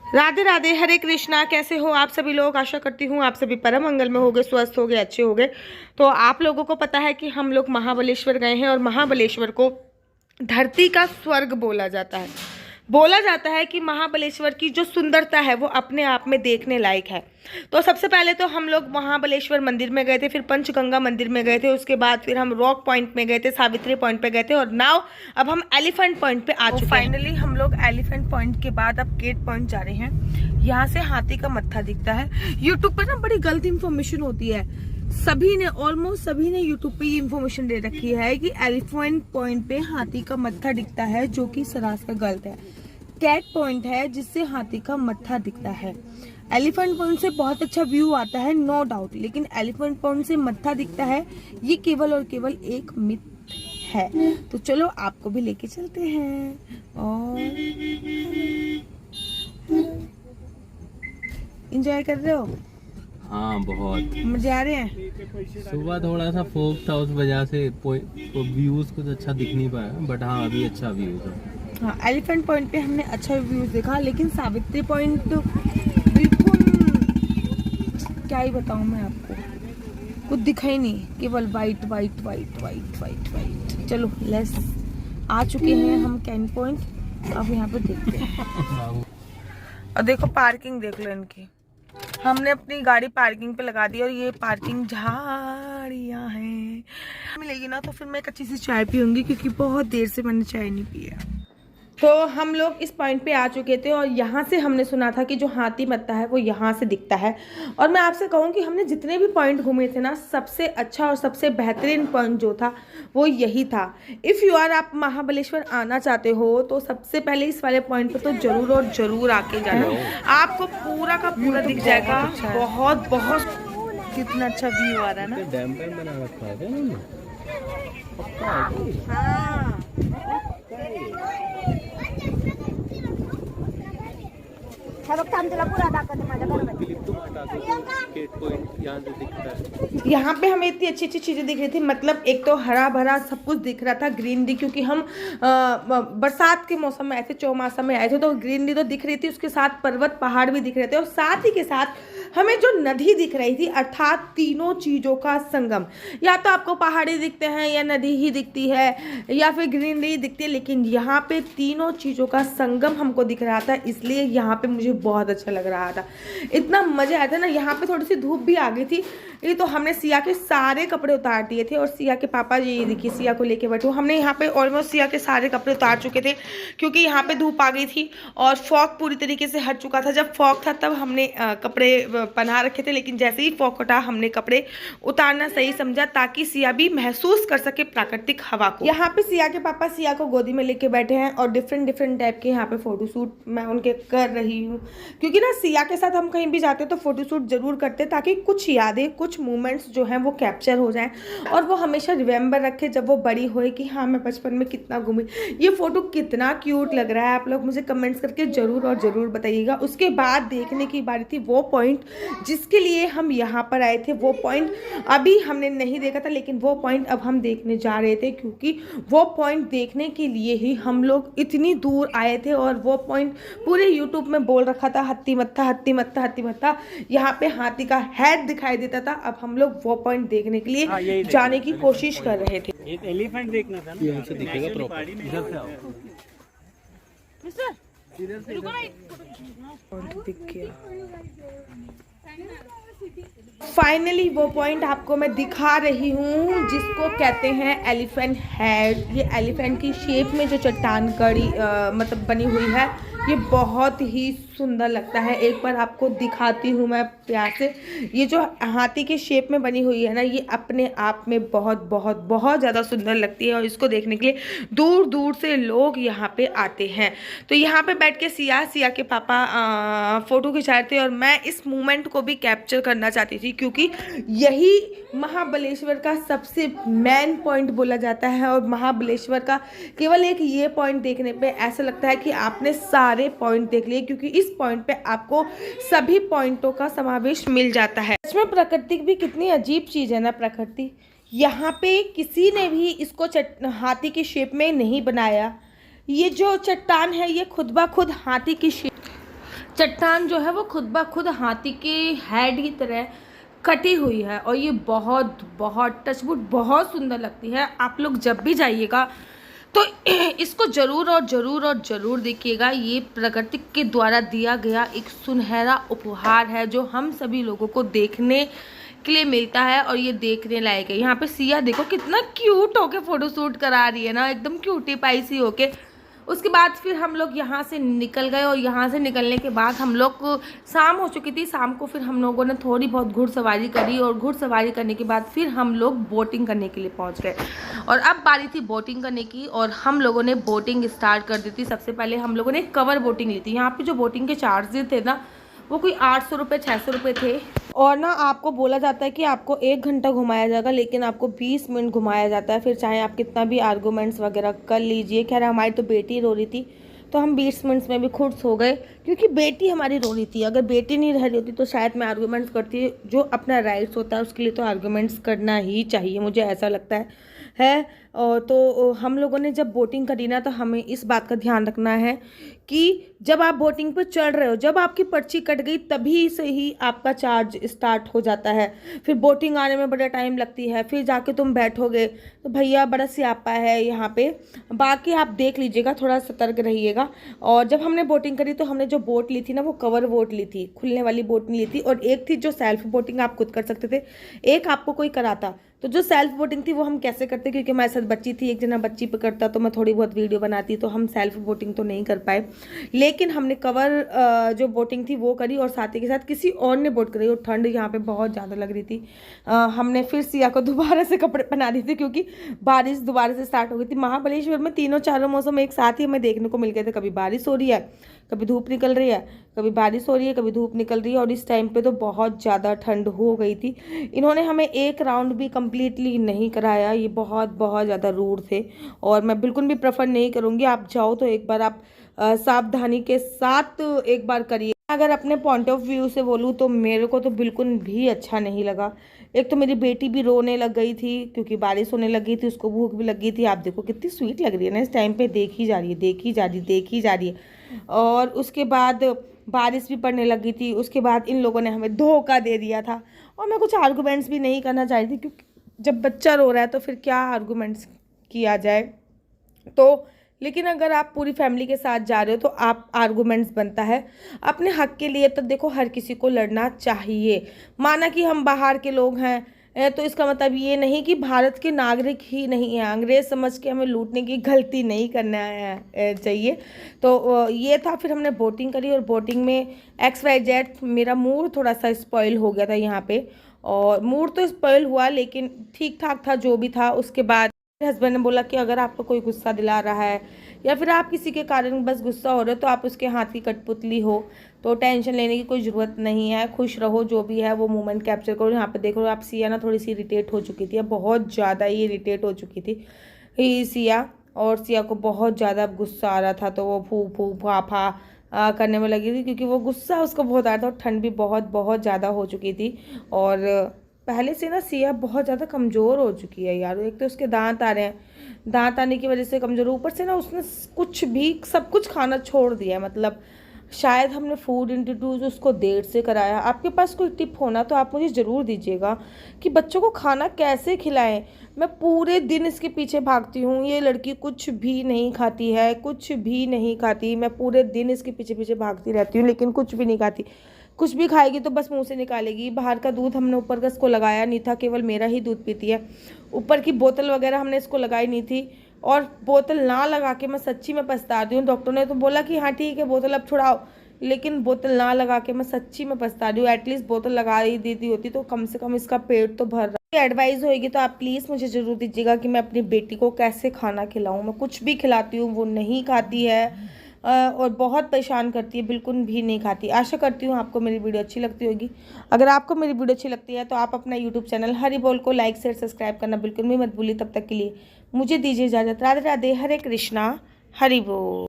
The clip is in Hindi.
राधे राधे, हरे कृष्णा। कैसे हो आप सभी लोग? आशा करती हूँ आप सभी परम मंगल में होगे, स्वस्थ होगे, अच्छे होगे। तो आप लोगों को पता है कि हम लोग महाबलेश्वर गए हैं और महाबलेश्वर को धरती का स्वर्ग बोला जाता है। बोला जाता है कि महाबलेश्वर की जो सुंदरता है वो अपने आप में देखने लायक है। तो सबसे पहले तो हम लोग महाबलेश्वर मंदिर में गए थे, फिर पंचगंगा मंदिर में गए थे, उसके बाद फिर हम रॉक पॉइंट में गए थे, सावित्री पॉइंट पे गए थे और नाउ अब हम एलिफेंट पॉइंट पे आ चुके हैं। फाइनली हम लोग एलिफेंट पॉइंट के बाद अब गेट पॉइंट जा रहे हैं। यहाँ से हाथी का मत्था दिखता है। यूट्यूब पर ना बड़ी गलत इन्फॉर्मेशन होती है। सभी ने ऑलमोस्ट सभी ने यूट्यूब पे ये इन्फॉर्मेशन दे रखी है कि एलिफेंट पॉइंट पे हाथी का मत्था दिखता है, जो कि सरासर गलत है। कैट पॉइंट है जिससे हाथी का मत्था दिखता है। एलिफेंट पॉइंट से बहुत अच्छा व्यू आता है, नो डाउट, लेकिन एलिफेंट पॉइंट से मत्था दिखता है ये केवल और केवल एक मिथ है। तो चलो आपको भी लेके चलते हैं। और एंजॉय कर रहे हो? हाँ, बहुत मजे आ रहे हैं। सुबह थोड़ा सा फोग था, उस वजह से व्यूज कुछ अच्छा दिख नहीं पाया, बट हाँ अभी अच्छा व्यू था। हाँ, एलिफेंट पॉइंट पे हमने अच्छा व्यूज देखा, लेकिन सावित्री पॉइंट तो बिल्कुल क्या ही बताऊं मैं आपको, कुछ दिखा ही नहीं, केवल white white white white white white. चलो लेस आ चुके हैं हम कैन पॉइंट, अब यहाँ पे देखते हैं। और देखो पार्किंग देख लो इनकी। हमने अपनी गाड़ी पार्किंग पे लगा दी और ये पार्किंग झाड़ियाँ हैं। मिलेगी ना तो फिर मैं एक अच्छी सी चाय पीऊंगी, क्योंकि बहुत देर से मैंने चाय नहीं पी है। तो हम लोग इस पॉइंट पे आ चुके थे और यहाँ से हमने सुना था कि जो हाथी मत्था है वो यहाँ से दिखता है। और मैं आपसे कहूँ कि हमने जितने भी पॉइंट घूमे थे ना, सबसे अच्छा और सबसे बेहतरीन पॉइंट जो था वो यही था। इफ़ यू आर आप महाबलेश्वर आना चाहते हो तो सबसे पहले इस वाले पॉइंट पे तो जरूर और जरूर आके जाना। आपको पूरा का पूरा दिख जाएगा। बहुत बहुत कितना अच्छा व्यू आ रहा है ना। डैम पैन बना रखा है इन्होंने। यहाँ पे हमें इतनी अच्छी अच्छी चीजें दिख रही थी, मतलब एक तो हरा भरा सब कुछ दिख रहा था, ग्रीनरी, क्योंकि हम बरसात के मौसम में ऐसे चौमासा में आए थे तो ग्रीनरी तो दिख रही थी, उसके साथ पर्वत पहाड़ भी दिख रहे थे और साथ ही के साथ हमें जो नदी दिख रही थी, अर्थात तीनों चीज़ों का संगम। या तो आपको पहाड़ी दिखते हैं या नदी ही दिखती है या फिर ग्रीनरी दिखती है, लेकिन यहाँ पे तीनों चीज़ों का संगम हमको दिख रहा था, इसलिए यहाँ पे मुझे बहुत अच्छा लग रहा था। इतना मज़ा आया था ना। यहाँ पे थोड़ी सी धूप भी आ गई थी, ये तो हमने सिया के सारे कपड़े उतार दिए थे और सिया के पापा जी देखिए सिया को लेके बैठे। हमने यहाँ पे ऑलमोस्ट सिया के सारे कपड़े उतार चुके थे, क्योंकि यहाँ पे धूप आ गई थी और फॉग पूरी तरीके से हट चुका था। जब फॉग था तब हमने कपड़े पहना रखे थे, लेकिन जैसे ही फॉग हटा हमने कपड़े उतारना सही समझा, ताकि सिया भी महसूस कर सके प्राकृतिक हवा को। यहाँ पे सिया के पापा सिया को गोदी में लेके बैठे हैं और डिफरेंट टाइप के यहाँ पे फोटो शूट मैं उनके कर रही हूँ, क्योंकि ना सिया के साथ हम कहीं भी जाते तो फोटो शूट जरूर करते, ताकि कुछ यादें, कुछ मोमेंट्स जो हैं वो कैप्चर हो जाएं और वो हमेशा रिमेंबर रखे जब वो बड़ी होए कि हाँ मैं बचपन में कितना घूमी। ये फोटो कितना क्यूट लग रहा है, आप लोग मुझे कमेंट्स करके जरूर और जरूर बताइएगा। उसके बाद देखने की बारी थी वो पॉइंट जिसके लिए हम यहाँ पर आए थे। वो पॉइंट अभी हमने नहीं देखा था, लेकिन वो पॉइंट अब हम देखने जा रहे थे, क्योंकि वो पॉइंट देखने के लिए ही हम लोग इतनी दूर आए थे। और वो पॉइंट पूरे यूट्यूब में बोल रखा था हाथी मत्था हाथी मत्था हाथी मत्था, यहाँ पे हाथी का हेड दिखाई देता था। अब हम लोग वो पॉइंट देखने के लिए जाने की कोशिश कर रहे थे। एक एलिफेंट देखना था ना, यहाँ से दिखेगा प्रॉपर। इधर से आओ। दिख गया फाइनली वो पॉइंट आपको मैं दिखा रही हूँ, जिसको कहते हैं एलिफेंट हेड। ये एलिफेंट की शेप में जो चट्टान कड़ी मतलब बनी हुई है, ये बहुत ही सुंदर लगता है। एक बार आपको दिखाती हूँ मैं प्यार से। ये जो हाथी के शेप में बनी हुई है ना, ये अपने आप में बहुत बहुत बहुत ज़्यादा सुंदर लगती है और इसको देखने के लिए दूर दूर से लोग यहाँ पे आते हैं। तो यहाँ पे बैठ के सिया के पापा फ़ोटो खिंचा रहे थे और मैं इस मोमेंट को भी कैप्चर करना चाहती थी, क्योंकि यही महाबलेश्वर का सबसे मेन पॉइंट बोला जाता है। और महाबलेश्वर का केवल एक ये पॉइंट देखने पे ऐसा लगता है कि आपने सारे पॉइंट देख लिए, क्योंकि इस पॉइंट पे आपको सभी पॉइंटों का समावेश मिल जाता है। सच में प्रकृति भी कितनी अजीब चीज़ है ना। प्रकृति यहाँ पे किसी ने भी इसको हाथी की शेप में नहीं बनाया। ये जो चट्टान है ये खुद ब खुद हाथी की शेप चट्टान जो है वो खुद ब खुद हाथी के हेड की तरह कटी हुई है और ये बहुत बहुत टचवुड बहुत सुंदर लगती है। आप लोग जब भी जाइएगा तो इसको ज़रूर और ज़रूर देखिएगा। ये प्रकृति के द्वारा दिया गया एक सुनहरा उपहार है जो हम सभी लोगों को देखने के लिए मिलता है और ये देखने लायक है। यहाँ पे सिया देखो कितना क्यूट होके फ़ोटो शूट करा रही है ना, एकदम क्यूटी पाई सी होके। उसके बाद फिर हम लोग यहाँ से निकल गए और यहाँ से निकलने के बाद हम लोग को शाम हो चुकी थी। शाम को फिर हम लोगों ने थोड़ी बहुत घुड़सवारी करी और घुड़सवारी करने के बाद फिर हम लोग बोटिंग करने के लिए पहुँच गए। और अब बारी थी बोटिंग करने की और हम लोगों ने बोटिंग स्टार्ट कर दी थी। सबसे पहले हम लोगों ने कवर बोटिंग ली थी। यहाँ पे जो बोटिंग के चार्जेस थे ना वो कोई 800 रुपये 600 रुपये थे। और ना आपको बोला जाता है कि आपको 1 घंटा घुमाया जाएगा लेकिन आपको 20 मिनट घुमाया जाता है। फिर चाहे आप कितना भी आर्गूमेंट्स वगैरह कर लीजिए। खैर हमारी तो बेटी रो रही थी तो हम 20 मिनट्स में भी खुश हो गए क्योंकि बेटी हमारी रो रही थी। अगर बेटी नहीं रह रही होती तो शायद मैं आर्गूमेंट्स करती। जो अपना राइट्स होता है उसके लिए तो आर्गूमेंट्स करना ही चाहिए, मुझे ऐसा लगता है। और तो हम लोगों ने जब बोटिंग करी ना तो हमें इस बात का ध्यान रखना है कि जब आप बोटिंग पर चढ़ रहे हो, जब आपकी पर्ची कट गई तभी से ही आपका चार्ज स्टार्ट हो जाता है। फिर बोटिंग आने में बड़ा टाइम लगती है, फिर जाके तुम बैठोगे तो भैया बड़ा स्यापा है यहाँ पे। बाकी आप देख लीजिएगा, थोड़ा सतर्क रहिएगा। और जब हमने बोटिंग करी तो हमने जो बोट ली थी ना वो कवर बोट ली थी, खुलने वाली बोट नहीं ली थी। और एक थी जो सेल्फ बोटिंग आप खुद कर सकते थे, एक आपको कोई कराता। तो जो सेल्फ बोटिंग थी वो हम कैसे करते, क्योंकि हमारे साथ बच्ची थी, एक जना बच्ची पे करता तो मैं थोड़ी बहुत वीडियो बनाती, तो हम सेल्फ बोटिंग तो नहीं कर पाए। लेकिन हमने कवर जो बोटिंग थी वो करी और साथ ही के साथ किसी और ने बोट करी। और ठंड यहाँ पे बहुत ज़्यादा लग रही थी। हमने फिर सिया को दोबारा से कपड़े पहना दिए थे क्योंकि बारिश दोबारा से स्टार्ट हो गई थी। महाबलेश्वर में तीनों चारों मौसम एक साथ ही हमें देखने को मिल गए थे। कभी बारिश हो रही है, कभी धूप निकल रही है, कभी बारिश हो रही है, कभी धूप निकल रही है। और इस टाइम पे तो बहुत ज़्यादा ठंड हो गई थी। इन्होंने हमें एक राउंड भी कम्प्लीटली नहीं कराया, ये बहुत ज़्यादा रूड थे। और मैं बिल्कुल भी प्रेफर नहीं करूँगी, आप जाओ तो एक बार आप सावधानी के साथ एक बार करिए। अगर अपने पॉइंट ऑफ व्यू से बोलूँ तो मेरे को तो बिल्कुल भी अच्छा नहीं लगा। एक तो मेरी बेटी भी रोने लग गई थी क्योंकि बारिश होने लगी थी, उसको भूख भी लग गई थी। आप देखो कितनी स्वीट लग रही है ना इस टाइम पे, देखी जा रही है। और उसके बाद बारिश भी पड़ने लगी थी। उसके बाद इन लोगों ने हमें धोखा दे दिया था। और मैं कुछ आर्गूमेंट्स भी नहीं करना चाह रही थी क्योंकि जब बच्चा रो रहा है तो फिर क्या आर्गूमेंट्स किया जाए। तो लेकिन अगर आप पूरी फैमिली के साथ जा रहे हो तो आप आर्गूमेंट्स बनता है अपने हक के लिए। तो देखो हर किसी को लड़ना चाहिए। माना कि हम बाहर के लोग हैं तो इसका मतलब ये नहीं कि भारत के नागरिक ही नहीं है। अंग्रेज़ समझ के हमें लूटने की गलती नहीं करना चाहिए। तो ये था। फिर हमने बोटिंग करी और बोटिंग में XYZ मेरा मूड थोड़ा सा स्पॉइल हो गया था यहाँ पे। और मूड तो स्पॉइल हुआ लेकिन ठीक ठाक था जो भी था। उसके बाद मेरे हस्बैंड ने बोला कि अगर आपको कोई गुस्सा दिला रहा है या फिर आप किसी के कारण बस गुस्सा हो रहे हो तो आप उसके हाथ की कठपुतली हो, तो टेंशन लेने की कोई ज़रूरत नहीं है। खुश रहो, जो भी है वो मोमेंट कैप्चर करो। यहाँ पे देखो आप सिया ना थोड़ी सी इरिटेट हो चुकी थी, बहुत ज़्यादा ही इरिटेट हो चुकी थी सिया। और सिया को बहुत ज़्यादा गुस्सा आ रहा था तो वो फू फू फा फा करने में लगी थी क्योंकि वो गुस्सा उसको बहुत आ रहा था और ठंड भी बहुत ज़्यादा हो चुकी थी। और पहले से ना सिया बहुत ज़्यादा कमज़ोर हो चुकी है यार। एक तो उसके दांत आ रहे हैं, दांत आने की वजह से कमज़ोर, ऊपर से ना उसने सब कुछ खाना छोड़ दिया। मतलब शायद हमने फूड इंट्रोड्यूस उसको देर से कराया। आपके पास कोई टिप होना तो आप मुझे ज़रूर दीजिएगा कि बच्चों को खाना कैसे खिलाएं। मैं पूरे दिन इसके पीछे भागती हूँ, ये लड़की कुछ भी नहीं खाती है, कुछ भी नहीं खाती। मैं पूरे दिन इसके पीछे भागती रहती हूँ लेकिन कुछ भी नहीं खाती। कुछ भी खाएगी तो बस मुंह से निकालेगी। बाहर का दूध हमने ऊपर का इसको लगाया नहीं था, केवल मेरा ही दूध पीती है। ऊपर की बोतल वगैरह हमने इसको लगाई नहीं थी। और बोतल ना लगा के मैं सच्ची में पछता रही हूँ। डॉक्टर ने तो बोला कि हाँ ठीक है बोतल अब छुड़ाओ, लेकिन बोतल ना लगा के मैं सच्ची में पछता रही हूँ। एटलीस्ट बोतल लगा ही देती होती तो कम से कम इसका पेट तो भर रहा। एडवाइस होगी तो आप प्लीज़ मुझे ज़रूर दीजिएगा कि मैं अपनी बेटी को कैसे खाना खिलाऊँ। मैं कुछ भी खिलाती हूँ वो नहीं खाती है और बहुत परेशान करती है, बिल्कुल भी नहीं खाती। आशा करती हूँ आपको मेरी वीडियो अच्छी लगती होगी। अगर आपको मेरी वीडियो अच्छी लगती है तो आप अपना यूट्यूब चैनल हरी बोल को लाइक शेयर सब्सक्राइब करना बिल्कुल भी मत भूलिए। तब तक के लिए मुझे दीजिए इजाज़त। राधे राधे, हरे कृष्णा, हरि बोल।